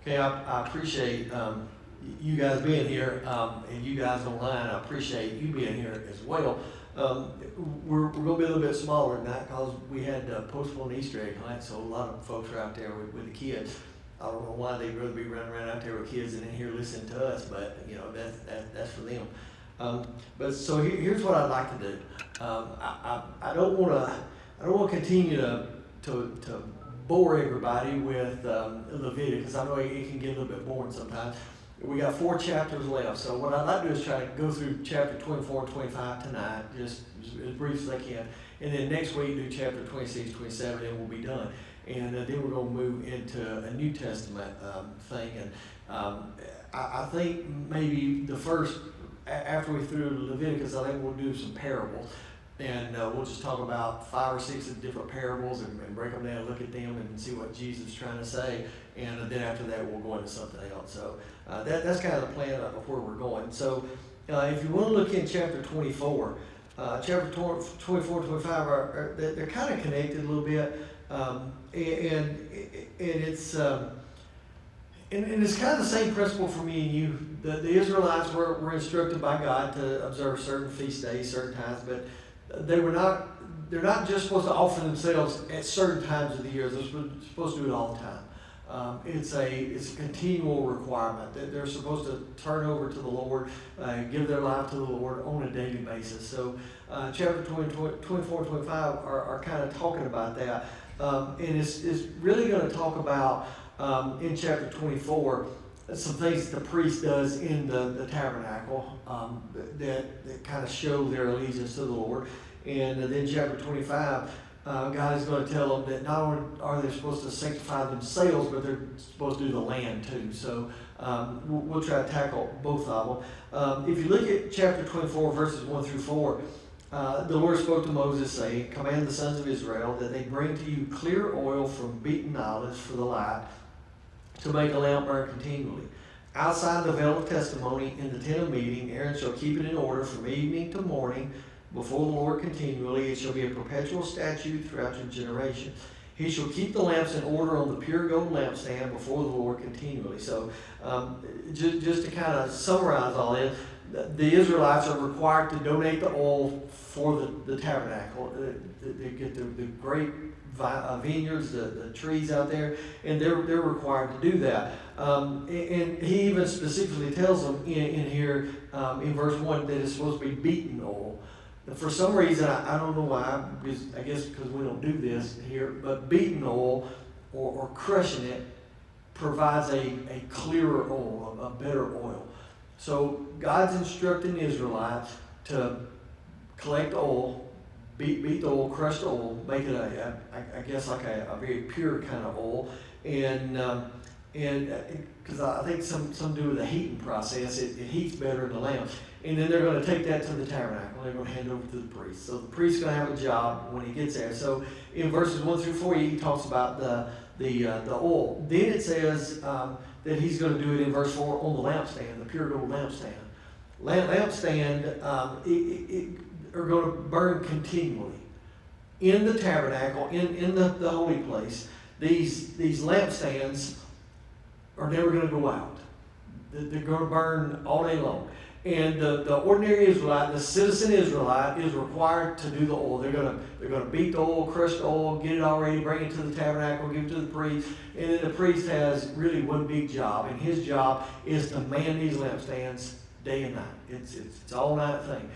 Okay, I appreciate you guys being here, and you guys online. I appreciate you being here as well. We're going to be a little bit smaller tonight because we had to postpone Easter egg hunt, so a lot of folks are out there with the kids. I don't know why they'd rather be running around out there with kids than in here listening to us, but that's for them. But so here's what I'd like to do. I don't want to continue to bore everybody with Leviticus. I know it can get a little bit boring sometimes. We got 4 chapters left, so what I'd like to do is try to go through chapter 24 and 25 tonight, just as brief as I can, and then next week do chapter 26, 27, and we'll be done. And then we're going to move into a New Testament thing, and I think maybe the first, after we through Leviticus, I think we'll do some parables. And we'll just talk about 5 or 6 of different parables and break them down, look at them, and see what Jesus is trying to say. And then after that, we'll go into something else. So that's kind of the plan of where we're going. So if you want to look in chapter 24, chapter 24 25, they're kind of connected a little bit. And it's kind of the same principle for me and you. The Israelites were instructed by God to observe certain feast days, certain times, but they're not just supposed to offer themselves at certain times of the year. They're supposed to do it all the time. It's a continual requirement that they're supposed to turn over to the Lord, give their life to the Lord on a daily basis. So chapter 24 and 25 are kind of talking about that. And it's really going to talk about, in chapter 24, some things that the priest does in the tabernacle that kind of show their allegiance to the Lord. And then chapter 25, God is going to tell them that not only are they supposed to sanctify themselves, but they're supposed to do the land too. So we'll try to tackle both of them. If you look at chapter 24, verses 1 through 4, the Lord spoke to Moses, saying, "Command the sons of Israel that they bring to you clear oil from beaten olives for the light, to make a lamp burn continually. Outside the veil of testimony in the tent of meeting, Aaron shall keep it in order from evening to morning before the Lord continually. It shall be a perpetual statute throughout your generation. He shall keep the lamps in order on the pure gold lampstand before the Lord continually." So just to kind of summarize all this, the Israelites are required to donate the oil for the tabernacle. They get the great vineyards, the trees out there, and they're required to do that. And he even specifically tells them in here, in verse 1, that it's supposed to be beaten oil. And for some reason, I don't know why, because I guess because we don't do this here, but beaten oil or crushing it provides a clearer oil, a better oil. So God's instructing the Israelites to collect oil, beat the oil, crush the oil, make it I guess like a very pure kind of oil, and because I think some do with the heating process, it heats better in the lamp, and then they're going to take that to the tabernacle. They're going to hand it over to the priest. So the priest's going to have a job when he gets there. So in verses 1 through 4, he talks about the oil. Then it says that he's going to do it in verse 4 on the lampstand, the pure gold lampstand. Lampstand are going to burn continually in the tabernacle, in the holy place. These lampstands are never going to go out. They're going to burn all day long. And the ordinary Israelite, the citizen Israelite, is required to do the oil. They're going to beat the oil, crush the oil, get it all ready, bring it to the tabernacle, give it to the priest. And then the priest has really one big job, and his job is to man these lampstands day and night. It's all night thing.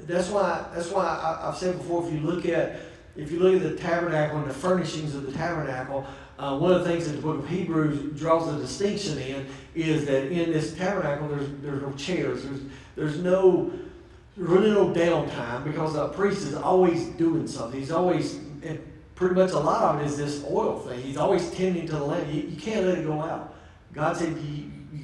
That's why I've said before, if you look at the tabernacle and the furnishings of the tabernacle, one of the things that the book of Hebrews draws a distinction in is that in this tabernacle there's no chairs, there's really no downtime, because the priest is always doing something. He's always, and pretty much a lot of it is this oil thing. He's always tending to the lamp. You can't let it go out. God said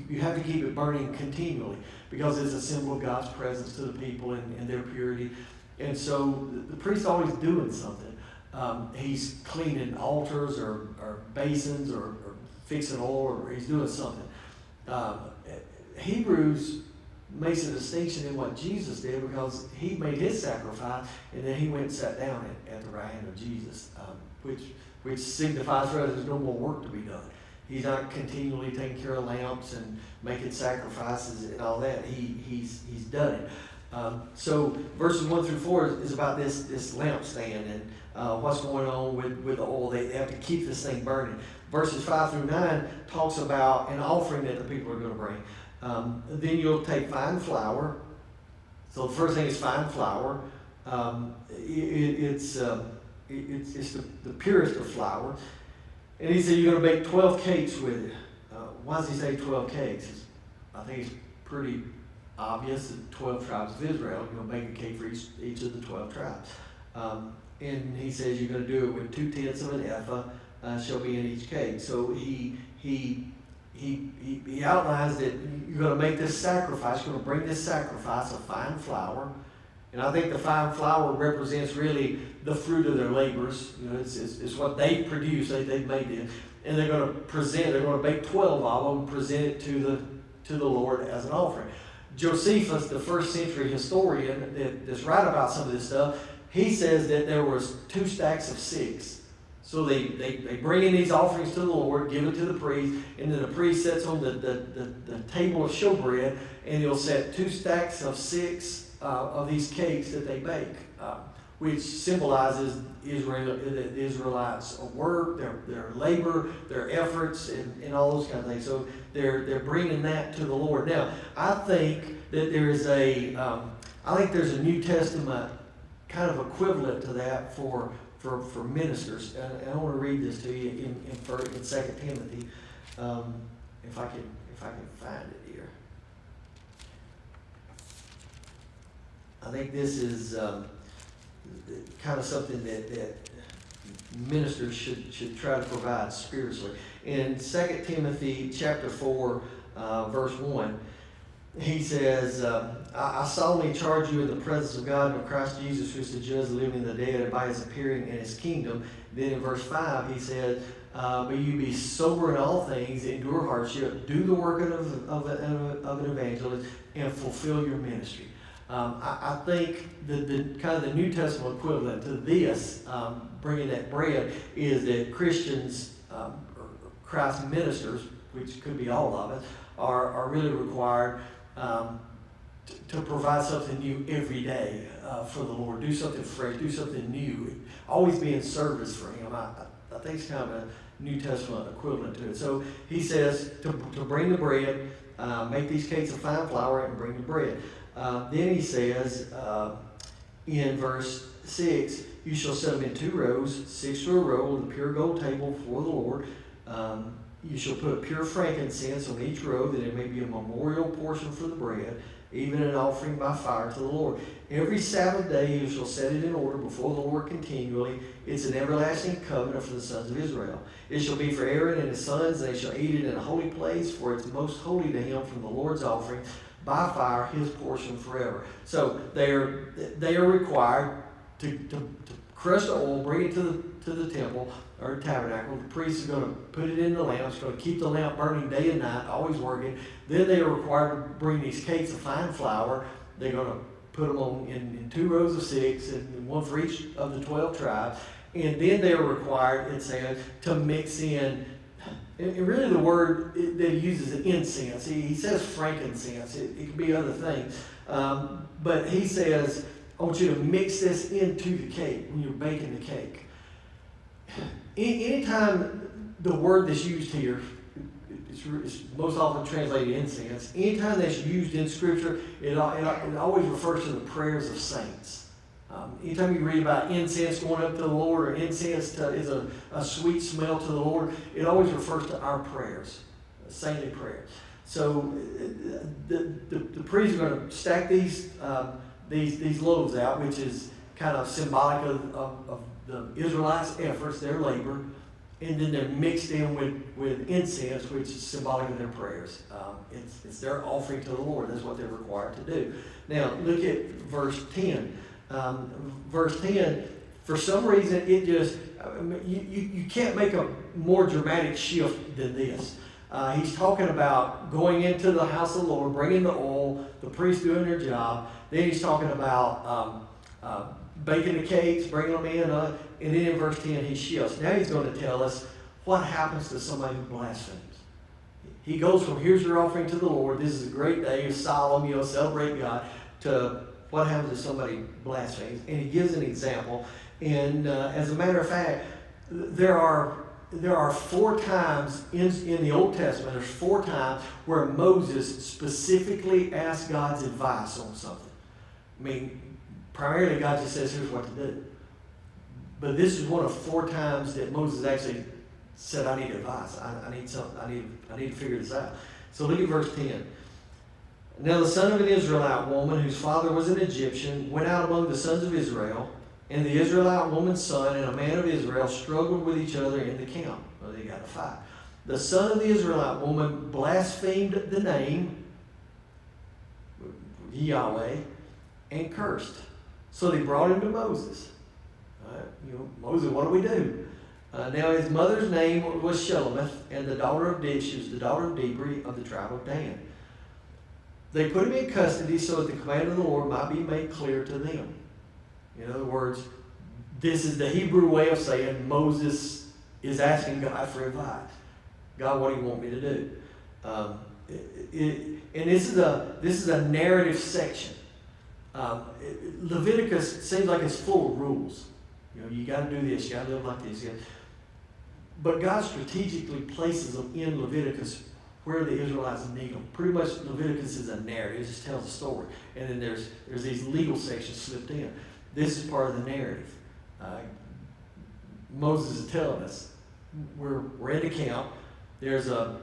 you have to keep it burning continually, because it's a symbol of God's presence to the people and their purity. And so the priest's always doing something. He's cleaning altars or basins or fixing oil, or he's doing something. Hebrews makes a distinction in what Jesus did, because he made his sacrifice and then he went and sat down at the right hand of Jesus, which signifies for us there's no more work to be done. He's not continually taking care of lamps and making sacrifices and all that. He's done it. So verses 1 through 4 is about this lampstand and what's going on with the oil. They have to keep this thing burning. Verses 5 through 9 talks about an offering that the people are going to bring. Then you'll take fine flour. So the first thing is fine flour. It's the purest of flour. And he said you're going to bake 12 cakes with it. Why does he say 12 cakes? I think it's pretty obvious that 12 tribes of Israel, you're going to bake a cake for each of the 12 tribes. And he says you're going to do it with 2/10 of an ephah shall be in each cake. So he outlines that you're going to make this sacrifice, you're going to bring this sacrifice of fine flour. And I think the fine flour represents really the fruit of their labors. You know, it's what they produce, they've made it. And they're going to bake 12 of them and present it to the Lord as an offering. Josephus, the first century historian that's right about some of this stuff, he says that there was 2 stacks of 6. So they bring in these offerings to the Lord, give it to the priest, and then the priest sets on the table of showbread, and he'll set 2 stacks of 6 of these cakes that they bake, which symbolizes the Israelites' work, their labor, their efforts, and all those kind of things. So they're bringing that to the Lord. Now, I think that there's a New Testament kind of equivalent to that for ministers. And I want to read this to you in 2 Timothy, if I can find it here. I think this is kind of something that ministers should try to provide spiritually. In 2 Timothy chapter 4, verse 1, he says, I solemnly charge you in the presence of God and of Christ Jesus, who is to judge the living and the dead, and by his appearing in his kingdom. Then in verse 5, he said, but you be sober in all things, endure hardship, do the work of an evangelist, and fulfill your ministry. I think the kind of the New Testament equivalent to this, bringing that bread, is that Christians, or Christ ministers, which could be all of us, are really required to provide something new every day for the Lord. Do something fresh, do something new. Always be in service for Him. I think it's kind of a New Testament equivalent to it. So he says to bring the bread, make these cakes of fine flour and bring the bread. Then he says in verse 6, you shall set them in 2 rows, 6 to a row, with a pure gold table before the Lord. You shall put pure frankincense on each row, that it may be a memorial portion for the bread, even an offering by fire to the Lord. Every Sabbath day you shall set it in order before the Lord continually. It's an everlasting covenant for the sons of Israel. It shall be for Aaron and his sons. They shall eat it in a holy place, for it's most holy to him from the Lord's offering. By fire, his portion forever. So they are required to crush the oil, bring it to the temple or tabernacle. The priest is going to put it in the lamp. It's going to keep the lamp burning day and night, always working. Then they are required to bring these cakes of fine flour. They're going to put them on in 2 rows of 6, and 1 for each of the 12 tribes. And then they are required, it says, to mix in. And really the word that he uses is incense. He says frankincense. It could be other things. But he says, I want you to mix this into the cake when you're baking the cake. Anytime the word that's used here, it's most often translated incense. Anytime that's used in Scripture, it always refers to the prayers of saints. Anytime you read about incense going up to the Lord, or incense is a sweet smell to the Lord, it always refers to our prayers, saintly prayers. So the priests are going to stack these loaves out, which is kind of symbolic of the Israelites' efforts, their labor, and then they're mixed in with incense, which is symbolic of their prayers. It's their offering to the Lord. That's what they're required to do. Now, look at verse 10. Verse 10, for some reason, it just, you can't make a more dramatic shift than this. He's talking about going into the house of the Lord, bringing the oil, the priests doing their job. Then he's talking about baking the cakes, bringing them in. And then in verse 10, he shifts. Now he's going to tell us what happens to somebody who blasphemes. He goes from, here's your offering to the Lord, this is a great day, solemn, celebrate God, to what happens if somebody blasphemes. And he gives an example. And as a matter of fact, there are 4 times in the Old Testament, there's 4 times where Moses specifically asked God's advice on something. I mean, primarily God just says, here's what to do. But this is one of 4 times that Moses actually said, I need advice. I need something. I need to figure this out. So look at verse 10. Now the son of an Israelite woman, whose father was an Egyptian, went out among the sons of Israel, and the Israelite woman's son and a man of Israel struggled with each other in the camp. Well, they got a fight. The son of the Israelite woman blasphemed the name Yahweh and cursed. So they brought him to Moses. Moses, what do we do? Now his mother's name was Shelemith, and she was the daughter of Debri of the tribe of Dan. They put him in custody so that the command of the Lord might be made clear to them. In other words, this is the Hebrew way of saying Moses is asking God for advice. God, what do you want me to do? And this is a narrative section. Leviticus seems like it's full of rules. You got to do this, you got to live like this. But God strategically places them in Leviticus where the Israelites need them. Pretty much Leviticus is a narrative. It just tells a story. And then there's these legal sections slipped in. This is part of the narrative. Moses is telling us we're in the camp. There's a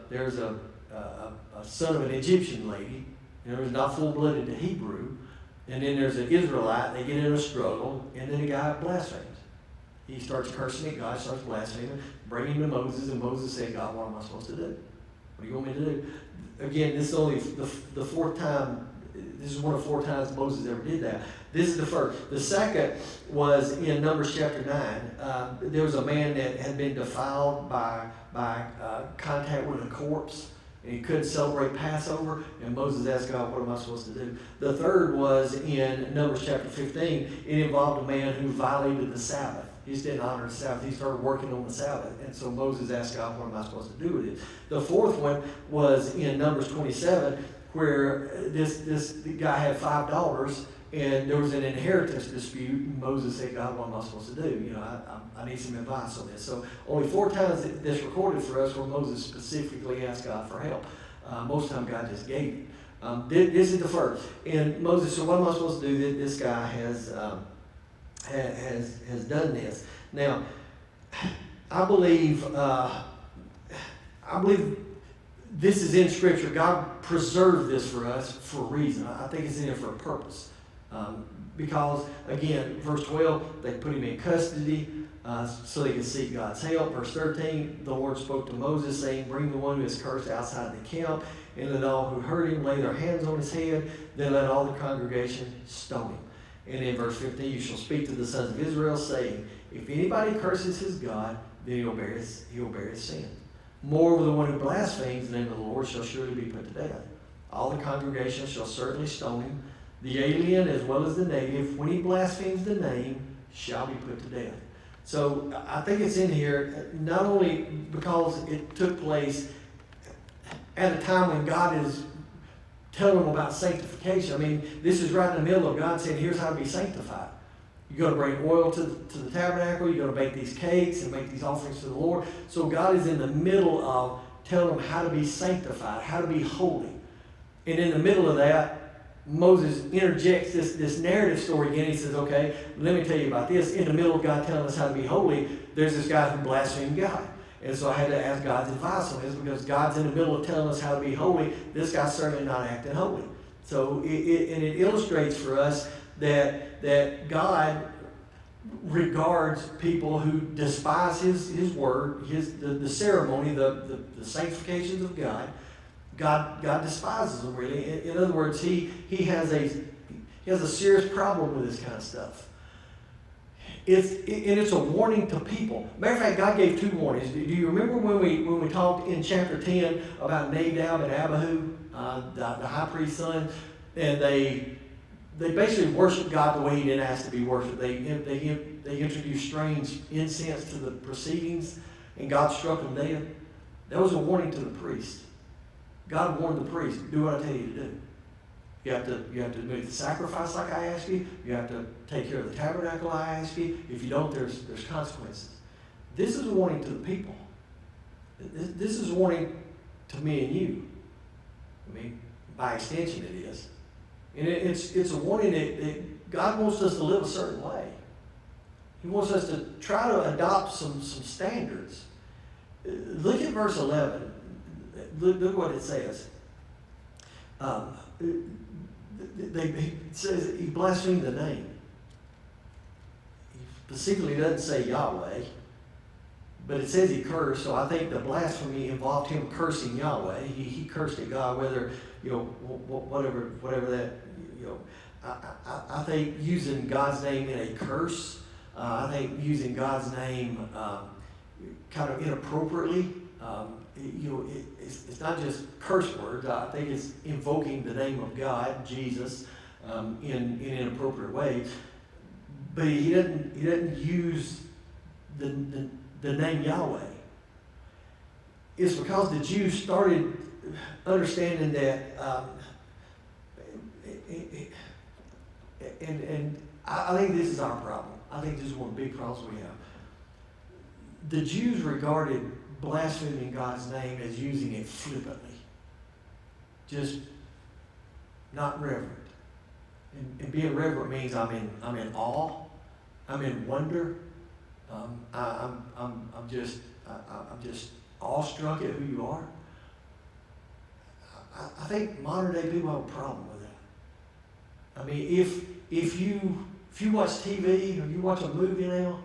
son of an Egyptian lady. He's not full-blooded to Hebrew. And then there's an Israelite. They get in a struggle. And then the guy blasphemes. He starts cursing at God, starts blaspheming, bring him to Moses, and Moses said, God, what am I supposed to do? What do you want me to do? Again, this is only the 4th time. This is one of 4 times Moses ever did that. This is the first. The second was in Numbers chapter 9. There was a man that had been defiled by contact with a corpse, and he couldn't celebrate Passover, and Moses asked God, what am I supposed to do? The third was in Numbers chapter 15. It involved a man who violated the Sabbath. He just didn't honor the Sabbath. He started working on the Sabbath. And so Moses asked God, what am I supposed to do with it? The 4th one was in Numbers 27, where this guy had 5 daughters, and there was an inheritance dispute. And Moses said, God, what am I supposed to do? I need some advice on this. So only 4 times that's recorded for us where Moses specifically asked God for help. Most of the time God just gave it. This is the first. And Moses said, what am I supposed to do? This guy has done this. Now, I believe this is in Scripture. God preserved this for us for a reason. I think it's in there for a purpose. Because, again, verse 12, they put him in custody so they could seek God's help. Verse 13, the Lord spoke to Moses, saying, bring the one who is cursed outside the camp, and let all who heard him lay their hands on his head. Then let all the congregation stone him. And in verse 15, you shall speak to the sons of Israel, saying, if anybody curses his God, then he'll bear his sin. Moreover, the one who blasphemes the name of the Lord shall surely be put to death. All the congregation shall certainly stone him, the alien as well as the native, when he blasphemes the name, shall be put to death. So I think it's in here not only because it took place at a time when God is telling them about sanctification. I mean, this is right in the middle of God saying, here's how to be sanctified. You're going to bring oil to the tabernacle. You're going to bake these cakes and make these offerings to the Lord. So God is in the middle of telling them how to be sanctified, how to be holy. And in the middle of that, Moses interjects this narrative story again. He says, okay, let me tell you about this. In the middle of God telling us how to be holy, there's this guy who blasphemed God. And so I had to ask God's advice on this because God's in the middle of telling us how to be holy. This guy's certainly not acting holy. So it illustrates for us that God regards people who despise His word, the ceremony, the sanctifications of God. God despises them, really. In other words, he has a serious problem with this kind of stuff. It's a warning to people. Matter of fact, God gave 2 warnings. Do you remember when we talked in chapter 10 about Nadab and Abihu, the high priest's son, and they basically worshiped God the way He didn't ask to be worshipped. They introduced strange incense to the proceedings, and God struck them dead, that was a warning to the priest. God warned the priest, do what I tell you to do. You have to make the sacrifice like I ask you. You have to take care of the tabernacle I ask you. If you don't, there's consequences. This is a warning to the people. This is a warning to me and you. I mean, by extension it is. And it's a warning that God wants us to live a certain way. He wants us to try to adopt some standards. Look at verse 11. Look what it says. It says he blasphemed the name. He specifically doesn't say Yahweh, but it says he cursed. So I think the blasphemy involved him cursing Yahweh. He cursed at God, whether whatever that I think using God's name in a curse. I think using God's name kind of inappropriately. It's not just curse words. I think it's invoking the name of God, Jesus, in inappropriate ways. But he didn't use the name Yahweh. It's because the Jews started understanding that, and I think this is our problem. I think this is one of the big problems we have. The Jews regarded blaspheming God's name as using it flippantly, just not reverent. And being reverent means I'm in awe, I'm in wonder, I'm just awestruck at who you are. I think modern day people have a problem with that. I mean, if you watch TV or you watch a movie now,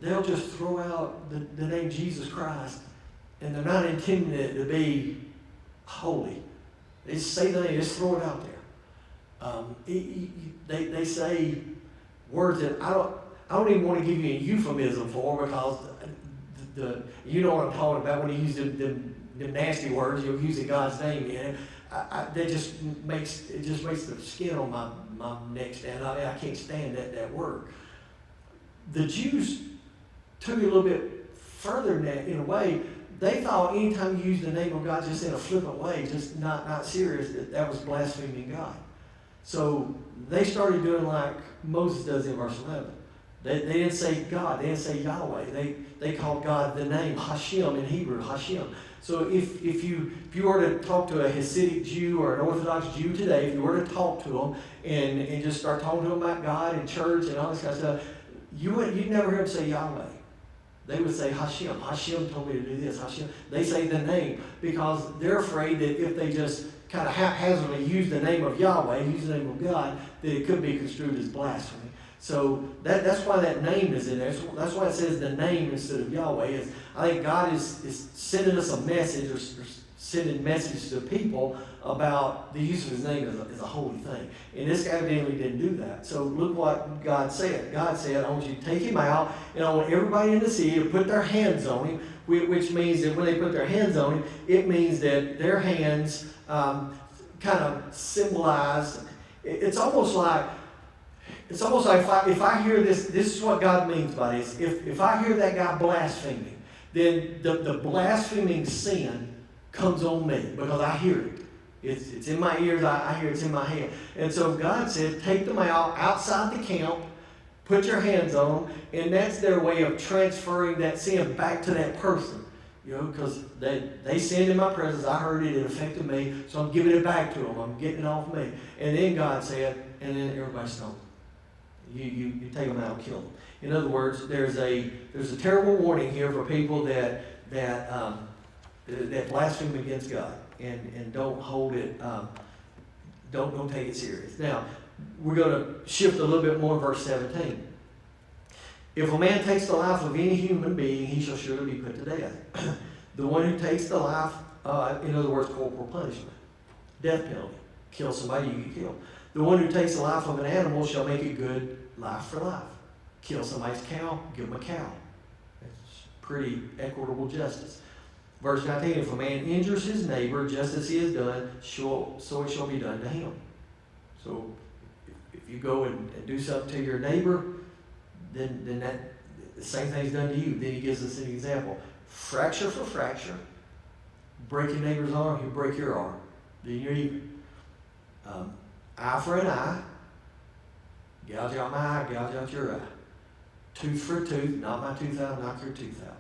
they'll just throw out the name Jesus Christ, and they're not intending it to be holy. They just say the name, just throw it out there. They say words that I don't even want to give you a euphemism for, because you know what I'm talking about when you use the nasty words. You're using God's name in it. That just makes the skin on my neck stand. I can't stand that word. The Jews took it a little bit further than that in a way. They thought anytime you used the name of God just in a flippant way, just not serious, that was blaspheming God. So they started doing like Moses does in verse 11. They didn't say God, they didn't say Yahweh. They called God the name Hashem in Hebrew, Hashem. So if you were to talk to a Hasidic Jew or an Orthodox Jew today, if you were to talk to them and just start talking to them about God and church and all this kind of stuff, you'd never hear them say Yahweh. They would say Hashem. Hashem told me to do this. Hashem. They say the name because they're afraid that if they just kind of haphazardly use the name of Yahweh, use the name of God, that it could be construed as blasphemy. So that's why that name is in there. That's why it says the name instead of Yahweh. I think God is sending us a message or sending messages to people about the use of his name as a holy thing. And this evidently didn't do that. So look what God said. God said, I want you to take him out, and I want everybody in the city to put their hands on him, which means that when they put their hands on him, it means that their hands kind of symbolize, it's almost like if I hear this is what God means by this. If I hear that guy blaspheming, then the blaspheming sin comes on me because I hear it. It's in my ears, I hear it's in my head. And so God said, take them out outside the camp, put your hands on them, and that's their way of transferring that sin back to that person. Because they sinned in my presence, I heard it affected me, so I'm giving it back to them, I'm getting it off me. And then God said, and then everybody stoned. You take them out and kill them. In other words, there's a terrible warning here for people that blaspheme against God and don't hold it, don't take it serious. Now, we're going to shift a little bit more in verse 17. If a man takes the life of any human being, he shall surely be put to death. The one who takes the life, in other words, corporal punishment, death penalty, kill somebody, you get killed. The one who takes the life of an animal shall make it good life for life. Kill somebody's cow, give them a cow. That's pretty equitable justice. Verse 19, if a man injures his neighbor just as he has done, so it shall be done to him. So if you go and do something to your neighbor, then the same thing's done to you. Then he gives us an example. Fracture for fracture. Break your neighbor's arm, he'll break your arm. Then you're even. Eye for an eye. Gouge out my eye, gouge out your eye. Tooth for a tooth, knock my tooth out, knock your tooth out.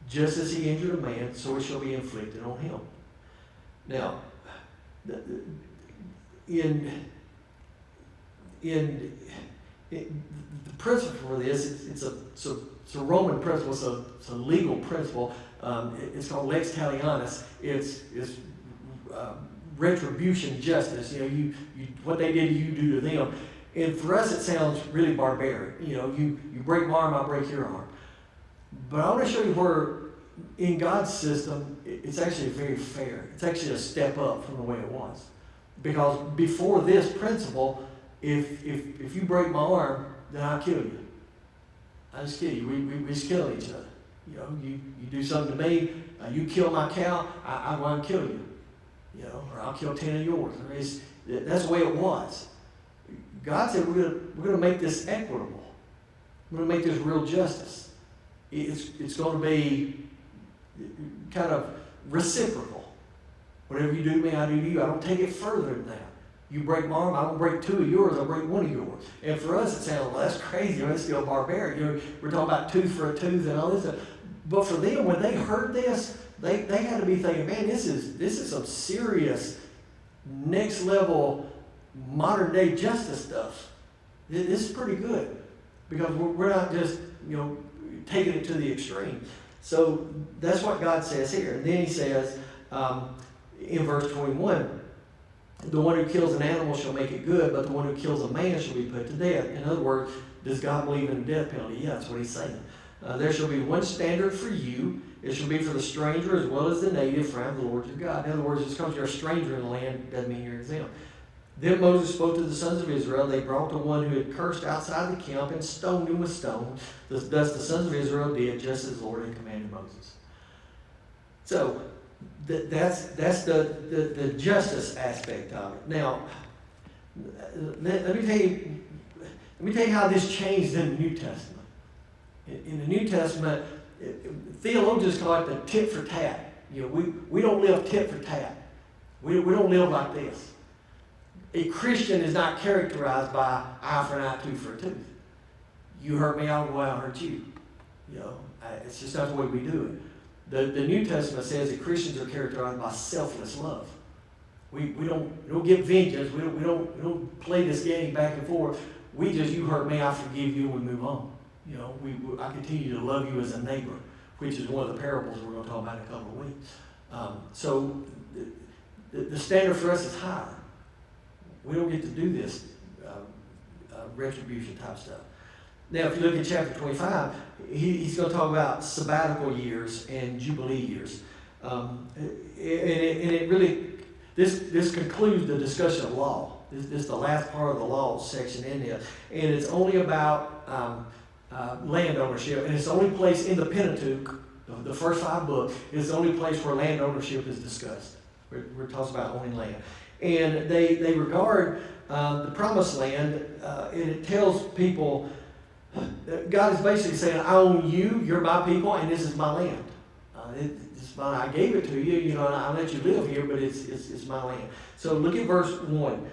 Just as he injured a man, so it shall be inflicted on him. Now, in the principle for this, it's a Roman principle, it's a legal principle. It's called lex talionis. It's retribution justice. You what they did to you, do to them. And for us, it sounds really barbaric. You break my arm, I break your arm. But I want to show you where, in God's system, it's actually very fair. It's actually a step up from the way it was. Because before this principle, if you break my arm, then I'll kill you. I just kill you. We just kill each other. You do something to me, you kill my cow, I'm going to kill you. Or I'll kill 10 of yours. That's the way it was. God said we're going to make this equitable. We're going to make this real justice. It's going to be kind of reciprocal. Whatever you do to me, I do to you. I don't take it further than that. You break my arm, I don't break 2 of yours, I'll break 1 of yours. And for us, it sounds, well, that's crazy. That's still barbaric. We're talking about tooth for a tooth and all this stuff. But for them, when they heard this, they had to be thinking, man, this is some serious, next level, modern day justice stuff. This is pretty good. Because we're not just, taking it to the extreme. So that's what God says here. And then he says, in verse 21, the one who kills an animal shall make it good, but the one who kills a man shall be put to death. In other words, does God believe in the death penalty? Yeah, that's what he's saying. There shall be one standard for you. It shall be for the stranger as well as the native, for I am the Lord your God. In other words, just because you're a stranger in the land doesn't mean you're exempt. Then Moses spoke to the sons of Israel. They brought the one who had cursed outside the camp and stoned him with stones. Thus the sons of Israel did just as the Lord had commanded Moses. So that's the justice aspect of it. Now, let me tell you how this changed in the New Testament. In the New Testament, theologians call it the tit for tat. We don't live tit for tat. We don't live like this. A Christian is not characterized by eye for an eye, tooth for a tooth. You hurt me, I'll go out and hurt you. It's just not the way we do it. The New Testament says that Christians are characterized by selfless love. We don't get vengeance. We don't play this game back and forth. We just, you hurt me, I forgive you, and we move on. I continue to love you as a neighbor, which is one of the parables we're going to talk about in a couple of weeks. So the standard for us is higher. We don't get to do this retribution type stuff. Now, if you look at chapter 25, he's going to talk about sabbatical years and jubilee years. And it really, this concludes the discussion of law. This is the last part of the law section in there. And it's only about land ownership. And it's the only place in the Pentateuch, the first 5 books, is the only place where land ownership is discussed. We're talking about owning land. And they regard the promised land, and it tells people, God is basically saying, I own you, you're my people, and this is my land. It's mine. I gave it to you, and I let you live here, but it's my land. So look at verse 1.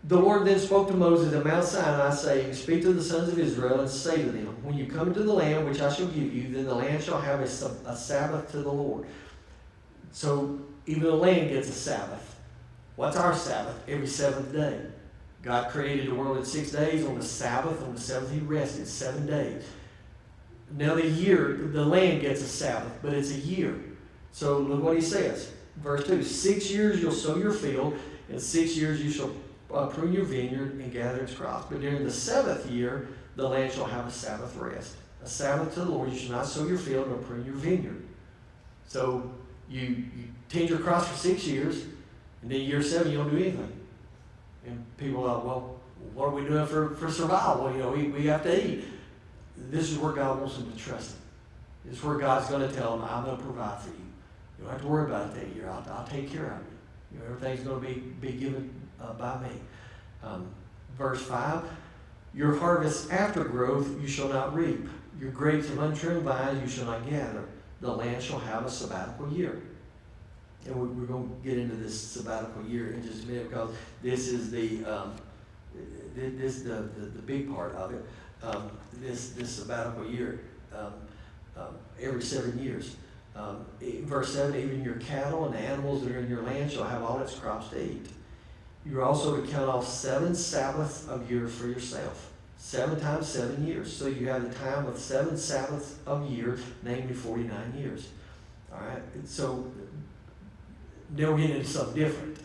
The Lord then spoke to Moses at Mount Sinai, saying, Speak to the sons of Israel, and say to them, When you come into the land which I shall give you, then the land shall have a Sabbath to the Lord. So even the land gets a Sabbath. What's our Sabbath? Every 7th day. God created the world in 6 days. On the Sabbath, on the 7th, he rested 7 days. Now the land gets a Sabbath, but it's a year. So look what he says. Verse 2, 6 years you'll sow your field, and 6 years you shall prune your vineyard and gather its crops. But during the 7th year, the land shall have a Sabbath rest. A Sabbath to the Lord. You shall not sow your field nor prune your vineyard. So you tend your crops for 6 years, and then year 7, you don't do anything. And people are like, well, what are we doing for survival? We have to eat. This is where God wants them to trust him. This is where God's going to tell them, I'm going to provide for you. You don't have to worry about it that year. I'll take care of you. Everything's going to be given by me. Verse 5, your harvest after growth you shall not reap. your grapes of untrimmed vines you shall not gather. The land shall have a sabbatical year. And we're going to get into this sabbatical year in just a minute, because this is the big part of it. This sabbatical year, every 7 years. Verse 7, even your cattle and the animals that are in your land shall have all its crops to eat. You are also to count off 7 Sabbaths of years for yourself. 7 times 7 years. So you have the time of 7 Sabbaths of years, namely 49 years. All right? So now we're getting into something different.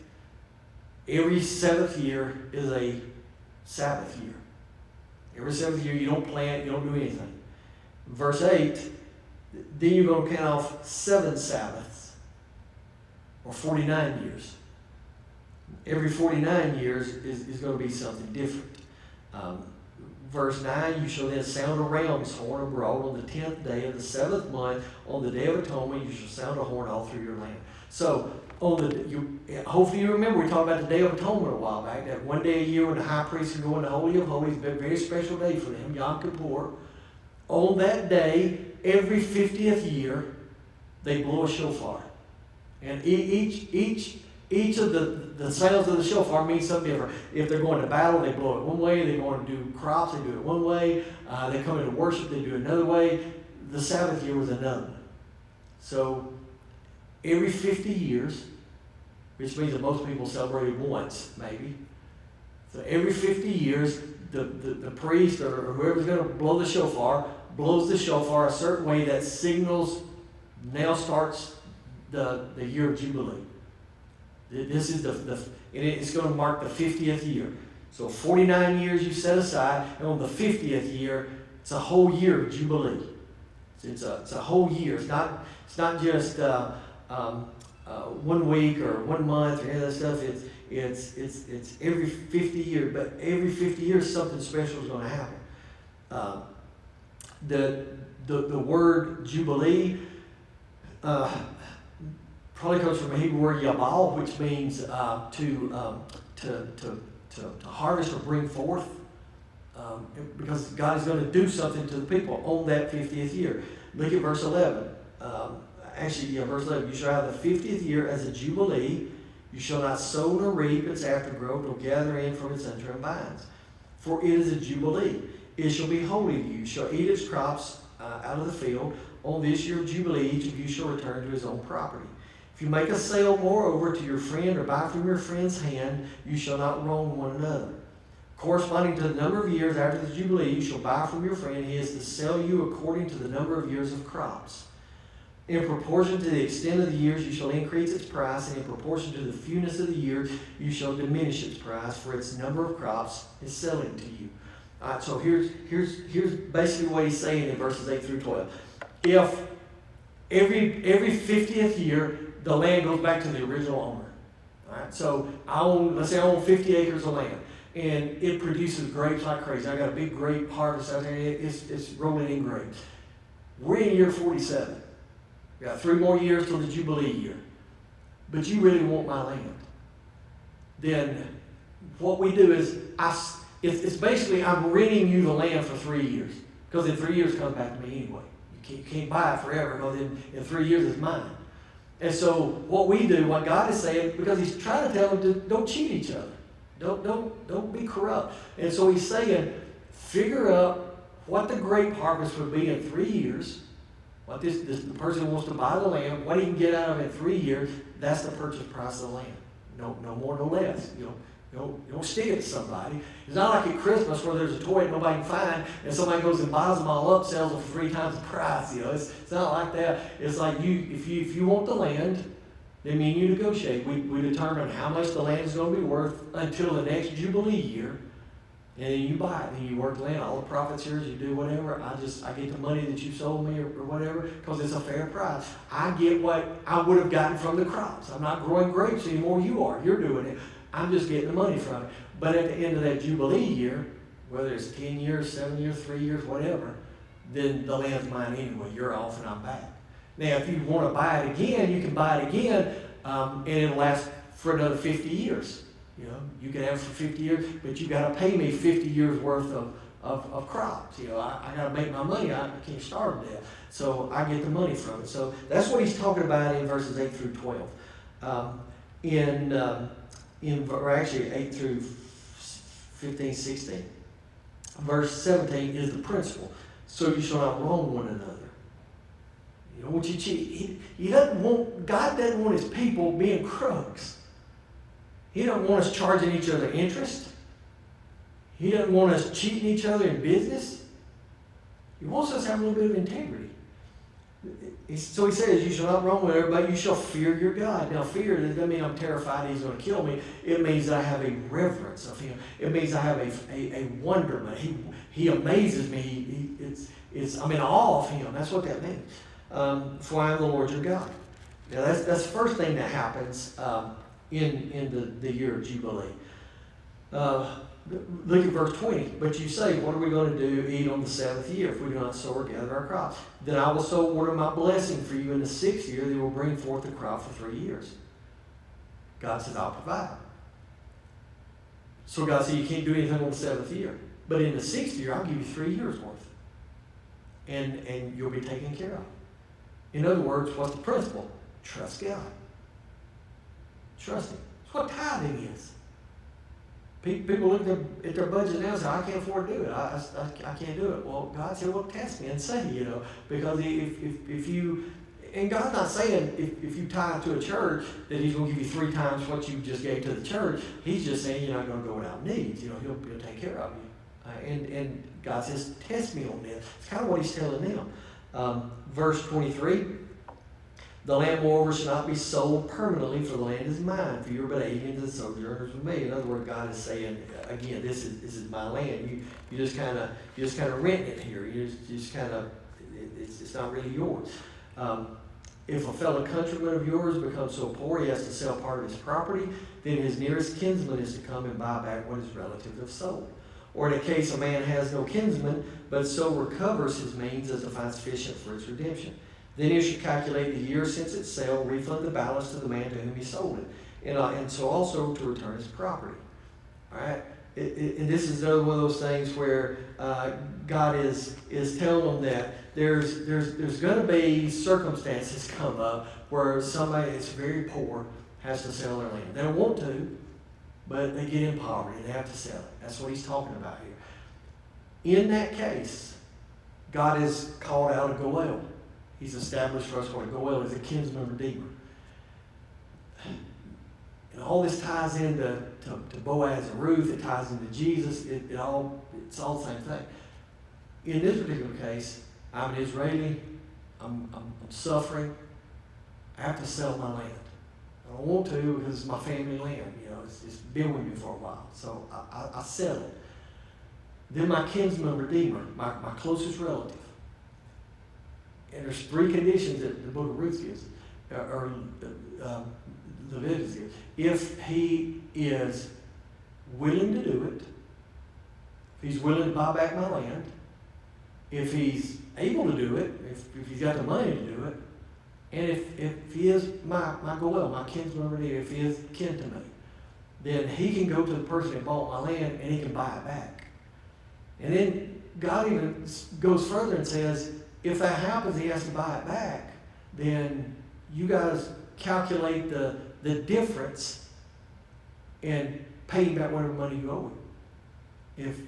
Every 7th year is a Sabbath year. Every 7th year you don't plant, you don't do anything. Verse 8, then you're going to count off 7 Sabbaths, or 49 years. Every 49 years is going to be something different. Verse 9, you shall then sound a ram's horn abroad on the 10th day of the 7th month. On the Day of Atonement, you shall sound a horn all through your land. So, hopefully you remember, we talked about the Day of Atonement a while back, that one day a year when the high priest would go in the Holy of Holies, a very special day for them, Yom Kippur. On that day, every 50th year, they blow a shofar. And each of the sounds of the shofar means something different. If they're going to battle, they blow it one way. They're going to do crops, they do it one way. They come into worship, they do it another way. The Sabbath year was another one. So every 50 years, which means that most people celebrate it once, maybe. So every 50 years, the priest or whoever's going to blow the shofar blows the shofar a certain way that signals now starts the year of Jubilee. This is it's going to mark the 50th year. So 49 years you set aside, and on the 50th year, it's a whole year of Jubilee. It's a whole year. It's not just 1 week or 1 month or any of that stuff. It's every 50 years, but every 50 years something special is going to happen. The word Jubilee probably comes from a Hebrew word yabal, which means to harvest or bring forth, because God is going to do something to the people on that 50th year. Look at verse 11. Verse 11. You shall have the 50th year as a jubilee. You shall not sow nor reap its aftergrowth, nor gather in from its untrimmed vines. For it is a jubilee. It shall be holy to you. You shall eat its crops out of the field. On this year of jubilee, each of you shall return to his own property. If you make a sale, moreover, to your friend or buy from your friend's hand, you shall not wrong one another. Corresponding to the number of years after the Jubilee, you shall buy from your friend. He is to sell you according to the number of years of crops. In proportion to the extent of the years, you shall increase its price, and in proportion to the fewness of the year, you shall diminish its price, for its number of crops is selling to you. All right, so here's basically what he's saying in verses 8 through 12. If every 50th year, the land goes back to the original owner. All right, so let's say I own 50 acres of land, and it produces grapes like crazy. I got a big grape harvest out there. It's rolling in grapes. We're in year 47. We got 3 more years till the Jubilee year. But you really want my land. Then what we do is, it's basically I'm renting you the land for 3 years. Because in 3 years it comes back to me anyway. You can't buy it forever, because in 3 years it's mine. And so what we do, what God is saying, because he's trying to tell them to don't cheat each other. Don't be corrupt. And so he's saying, figure out what the grape harvest would be in 3 years, what the person who wants to buy the land, what he can get out of it in 3 years, that's the purchase price of the land. No more, no less. You don't stick it to somebody. It's not like at Christmas where there's a toy that nobody can find, and somebody goes and buys them all up, sells them for 3 times the price. It's not like that. It's like if you want the land, then me and you negotiate. We determine how much the land is going to be worth until the next Jubilee year, and then you buy it. And you work the land. All the profits here, you do whatever. I get the money that you sold me or whatever, because it's a fair price. I get what I would have gotten from the crops. I'm not growing grapes anymore. You are. You're doing it. I'm just getting the money from it. But at the end of that Jubilee year, whether it's 10 years, 7 years, 3 years, whatever, then the land's mine anyway. You're off and I'm back. Now, if you want to buy it again, you can buy it again, and it'll last for another 50 years. You can have it for 50 years, but you got to pay me 50 years worth of crops. I got to make my money. I can't starve to death. So I get the money from it. So that's what he's talking about in verses 8 through 12. Or actually 8 through 15, 16. Verse 17 is the principle. So you shall not wrong one another. You don't want you to cheat. God doesn't want his people being crooks. He doesn't want us charging each other interest. He doesn't want us cheating each other in business. He wants us to have a little bit of integrity. So he says, you shall not wrong with everybody, you shall fear your God. Now fear doesn't mean I'm terrified he's going to kill me. It means that I have a reverence of him. It means I have a wonderment. He amazes me. I'm in awe of him. That's what that means. For I am the Lord your God. Now that's the first thing that happens in the year of Jubilee. Look at verse 20. But you say, what are we going to do, eat on the seventh year if we do not sow or gather our crops? Then I will so order my blessing for you in the sixth year, they will bring forth a crop for 3 years. God says, I'll provide. So God said, you can't do anything on the seventh year. But in the sixth year, I'll give you 3 years worth. And you'll be taken care of. In other words, what's the principle? Trust God. Trust him. That's what tithing is. People look at their budget now and say, I can't afford to do it. I can't do it. Well, God said, well, test me and see, because if you, and God's not saying if you tithe to a church that he's going to give you 3 times what you just gave to the church. He's just saying you're not going to go without needs. He'll take care of you. And God says, test me on this. It's kind of what he's telling them. Verse 23, the land, moreover, shall not be sold permanently, for the land is mine, for you are but aliens and sojourners with me. In other words, God is saying, again, this is my land. You just kind of rent it here. You just kind of, it's not really yours. If a fellow countryman of yours becomes so poor he has to sell part of his property, then his nearest kinsman is to come and buy back what his relatives have sold. Or in a case a man has no kinsman, but so recovers his means as to find sufficient for its redemption. Then you should calculate the year since its sale, refund the balance to the man to whom he sold it, and so also to return his property. All right, and this is another one of those things where God is telling them that there's going to be circumstances come up where somebody that's very poor has to sell their land. They don't want to, but they get in poverty and they have to sell it. That's what he's talking about here. In that case, God has called out a Goel. He's established for us what a Goel is, a kinsman redeemer. And all this ties into to Boaz and Ruth. It ties into Jesus. It's all the same thing. In this particular case, I'm an Israeli. I'm suffering. I have to sell my land. I don't want to because it's my family land. It's been with me for a while. So I sell it. Then my kinsman redeemer, my closest relative. And there's 3 conditions that the book of Ruth gives, or Leviticus gives. If he is willing to do it, if he's willing to buy back my land, if he's able to do it, if he's got the money to do it, and if he is my Goel, my kinsman redeemer, if he is kin to me, then he can go to the person that bought my land and he can buy it back. And then God even goes further and says, if that happens, he has to buy it back, then you guys calculate the difference and pay him back whatever money you owe him.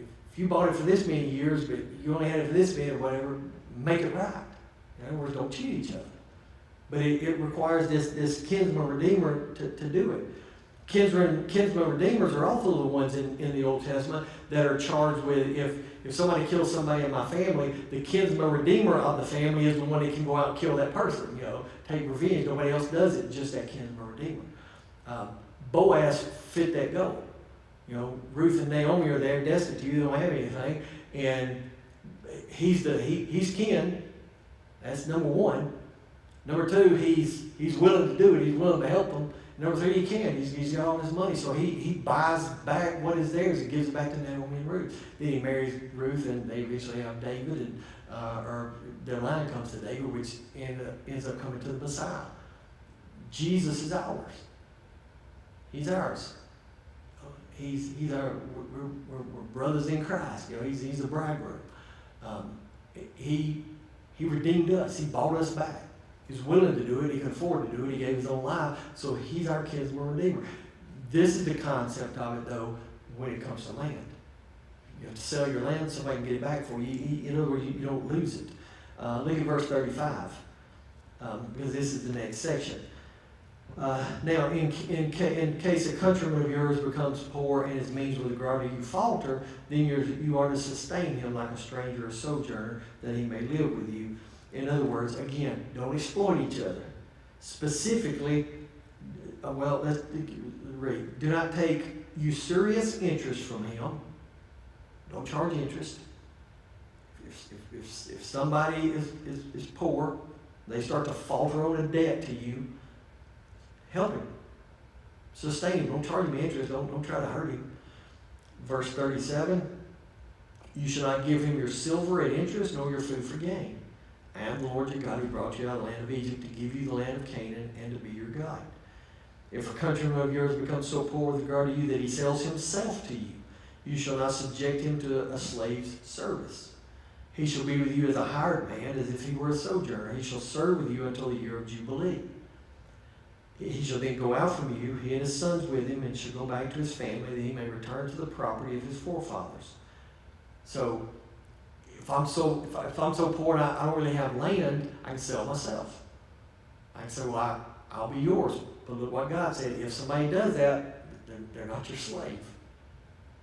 If you bought it for this many years, but you only had it for this many or whatever, make it right. In other words, don't cheat each other. But it requires this kinsman redeemer to do it. Kinsman redeemers are also the ones in the Old Testament that are charged with if somebody kills somebody in my family, the kinsman redeemer of the family is the one that can go out and kill that person, take revenge. Nobody else does it, just that kinsman redeemer. Boaz fit that goal. Ruth and Naomi are there destitute, they don't have anything, and he's kin. That's number 1. Number 2, he's willing to do it. He's willing to help them. Number 3, he can. He's got all his money, so he buys back what is theirs and gives it back to Naomi and Ruth. Then he marries Ruth, and they eventually have David, and or their line comes to David, which ends up coming to the Messiah. Jesus is ours. He's ours. He's our, we're brothers in Christ. He's the bridegroom. He redeemed us. He bought us back. He was willing to do it. He could afford to do it. He gave his own life. So he's our kinsman redeemer. This is the concept of it, though, when it comes to land. You have to sell your land, somebody can get it back for you. In other words, you don't lose it. Look at verse 35, because this is the next section. Now, in case a countryman of yours becomes poor and his means with regard to you falter, then you are to sustain him like a stranger or sojourner, that he may live with you. In other words, again, don't exploit each other. Specifically, let's read. Do not take usurious interest from him. Don't charge interest. If somebody is poor, they start to falter on a debt to you, help him. Sustain him. Don't charge him interest. Don't try to hurt him. Verse 37, you shall not give him your silver at interest, nor your food for gain. I am the Lord your God who brought you out of the land of Egypt to give you the land of Canaan and to be your God. If a countryman of yours becomes so poor with regard to you that he sells himself to you, you shall not subject him to a slave's service. He shall be with you as a hired man, as if he were a sojourner. He shall serve with you until the year of Jubilee. He shall then go out from you, he and his sons with him, and shall go back to his family, that he may return to the property of his forefathers. So, if I'm so poor and I don't really have land, I can sell myself. I can say, well, I'll be yours. But look what God said. If somebody does that, they're not your slave.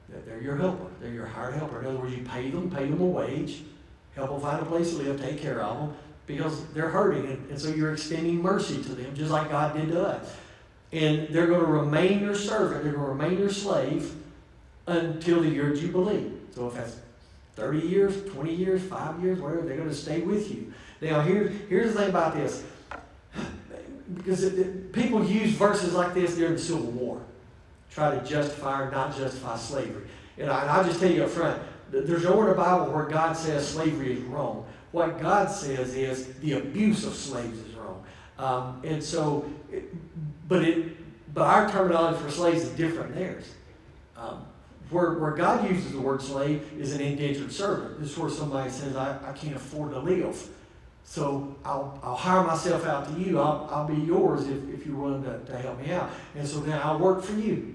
They're your helper. They're your hired helper. In other words, you pay them a wage, help them find a place to live, take care of them, because they're hurting. And so you're extending mercy to them, just like God did to us. And they're going to remain your servant. They're going to remain your slave until the year of Jubilee. So if that's 30 years, 20 years, 5 years, whatever, they're going to stay with you. Now, here's the thing about this. Because people use verses like this during the Civil War. Try to justify or not justify slavery. And I'll just tell you up front, there's nowhere in the Bible where God says slavery is wrong. What God says is the abuse of slaves is wrong. But our terminology for slaves is different than theirs. Where God uses the word slave is an indentured servant. This is where somebody says, I can't afford to live. So I'll hire myself out to you. I'll be yours if you're willing to help me out. And so then I'll work for you.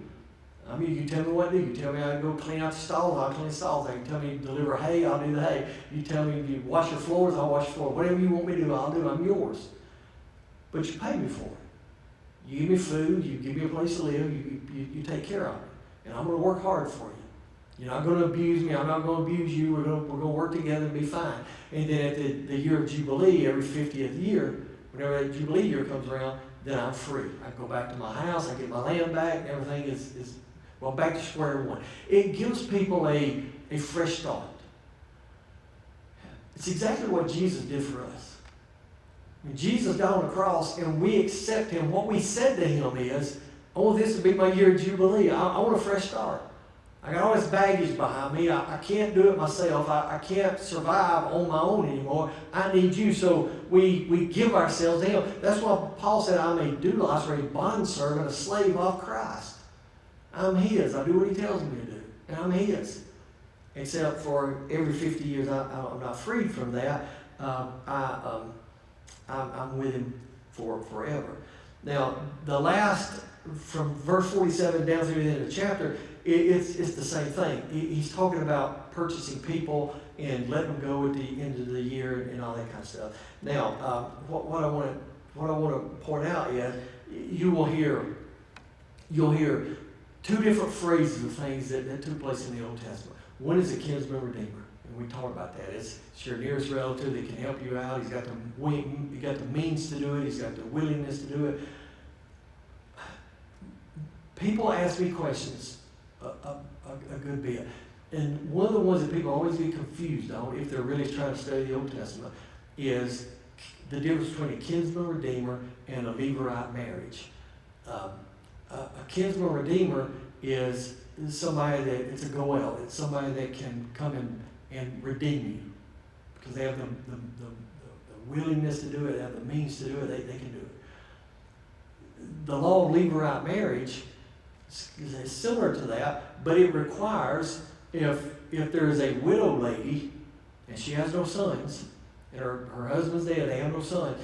I mean, you tell me what to do. You tell me I can go clean out the stalls, I'll clean the stalls. You tell me to deliver hay, I'll do the hay. You tell me to wash your floors, I'll wash your floor. Whatever you want me to do, I'll do. I'm yours. But you pay me for it. You give me food, you give me a place to live, you take care of me. And I'm going to work hard for you. You're not going to abuse me. I'm not going to abuse you. We're going to work together and be fine. And then at the year of Jubilee, every 50th year, whenever that Jubilee year comes around, then I'm free. I go back to my house. I get my land back. And everything is back to square one. It gives people a fresh start. It's exactly what Jesus did for us. When Jesus died on the cross and we accept him, what we said to him is, I want this to be my year of Jubilee. I want a fresh start. I got all this baggage behind me. I can't do it myself. I can't survive on my own anymore. I need you. So we give ourselves to him. That's why Paul said, I'm a doulos, or a bondservant, a slave of Christ. I'm his. I do what he tells me to do. And I'm his. Except for every 50 years, I'm not freed from that. I'm with him forever. Now, the last, from verse 47 down through the end of the chapter, it's the same thing. He's talking about purchasing people and letting them go at the end of the year and all that kind of stuff. Now, what I want to point out is you'll hear two different phrases of things that took place in the Old Testament. One is a kinsman redeemer, and we talked about that. It's your nearest relative that can help you out. He's got the means to do it. He's got the willingness to do it. People ask me questions a good bit. And one of the ones that people always get confused on, if they're really trying to study the Old Testament, is the difference between a kinsman redeemer and a Levirate marriage. A kinsman redeemer is somebody that, it's a goel, it's somebody that can come and redeem you. Because they have the willingness to do it, they have the means to do it, they can do it. The law of Levirate marriage It's similar to that, but it requires, if there is a widow lady and she has no sons, and her husband's dead, they have no son,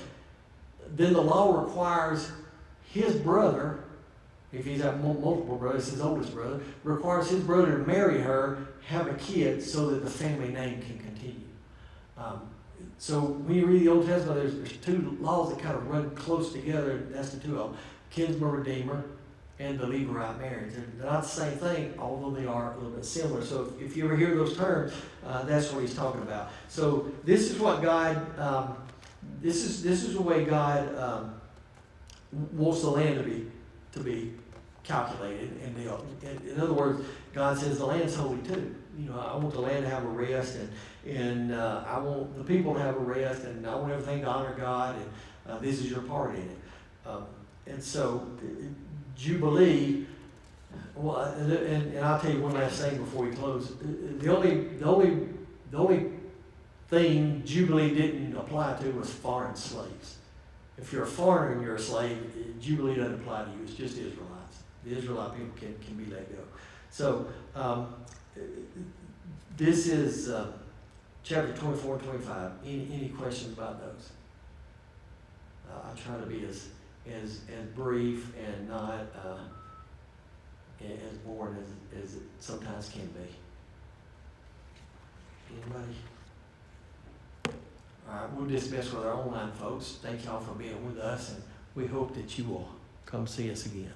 then the law requires his brother, if he's got multiple brothers, his oldest brother, requires his brother to marry her, have a kid, so that the family name can continue. So when you read the Old Testament, there's two laws that kind of run close together. That's the two of them: kinsman redeemer and the Levirate marriage. They're not the same thing, although they are a little bit similar. So if you ever hear those terms, that's what he's talking about. So this is what God, this is the way God wants the land to be calculated and dealt. In other words, God says the land's holy too. I want the land to have a rest, and I want the people to have a rest, and I want everything to honor God, and this is your part in it. And so Jubilee, well, and I'll tell you one last thing before we close. The only thing Jubilee didn't apply to was foreign slaves. If you're a foreigner and you're a slave, Jubilee doesn't apply to you. It's just Israelites. The Israelite people can be let go. So this is chapter 24 and 25. Any questions about those? I'll try to be as brief and not as boring as it sometimes can be. Anybody? All right, we'll dismiss with our online folks. Thank y'all for being with us, and we hope that you will come see us again.